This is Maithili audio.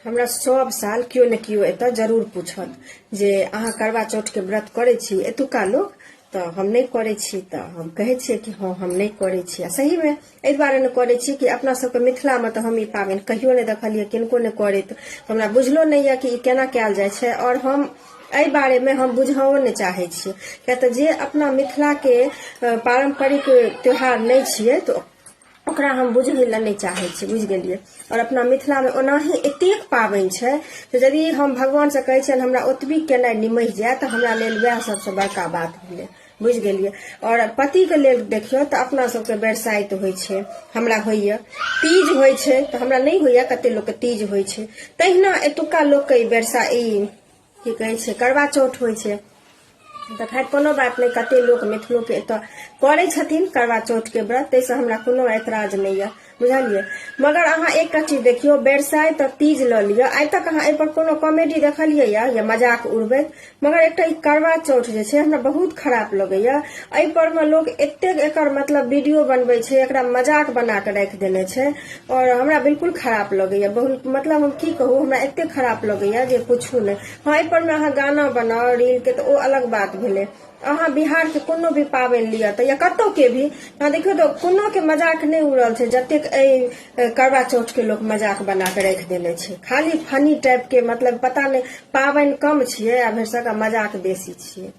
हमरा सब साल क्यों न क्यों एत जरूर पूछत जे अहाँ करवा चौथ के व्रत करे छी। एतुका लोग तो हम नहीं करे छी, तो हम कहे छी कि हाँ हम नहीं करे छी। सही में एहि दुआरे न करे छी कि अपना सबके मिथिला में तो हम ई पाबनि कहियो नहीं देखलिए, किनको नहीं करैत, तो हमरा बुझलो नहीं है कि ई केना कैल जाय छै। और हम एहि बारे में हम बुझाओ नहीं चाहे छी, किया तऽ जे अपना मिथिला के पारंपरिक त्योहार नहीं छियै तो ओकरा हम बुझे ला नहीं चाहे छी, बुझ गेलिए। और अपना मिथिला में ओनाही एतेक पाबनि छै तो यदि हम भगवान से कहे छियनि हमरा ओतबी केनाइ निमहि जाय तो हमरा लेल वह सबसे बड़का बात भेलै, बुझ गेलिए। और पति के लेल देखियो तो अपना सबके बरसाइत होय छै, हमरा होइया तीज होय छै तो हमरा नहीं होइया, कते लोग के तीज होय छै। तहिना एतुका लोग के बरसा ई की कहे छै करवा चौथ होय छै। तो खैर कोनो बात नहीं, कते लोग मिथिलो के एत करे छथिन करवा चौथ के व्रत, तैसे हमरा कोनो ऐतराज नहीं है, बुझलिए। मगर अहाँ एक चीज देखियो, बरसाइत और तीज ल लियो, आइ तक अहाँ एहि पर कोनो कॉमेडी देखलिए या मजाक उड़बैत। मगर एकटा ई करवा चौथ जे छै हमरा बहुत खराब लगैया। एहि पर में लोग एतेक एकर मतलब वीडियो बनबै छै, एकरा मजाक बना के राखि देने छै, और हमरा बिल्कुल खराब लगैया। बहुत मतलब हम की कहूँ, हमरा एतेक खराब लगैया जे पूछू नहीं। हाँ एहि पर में अहाँ गाना बनाओ रील के तो ओ अलग बात भेले। अहाँ बिहार के कोनो भी पाबनि लिया तो या कतौ के भी अहाँ देखियो तो कोनो के मजाक नहीं उड़ल छै जतेक करवा चौथ के लोग मजाक बना के राखि देने छै। खाली फनी टाइप के, मतलब पता नहीं पाबनि कम छियै आ भरसक मजाक बेसी छियै।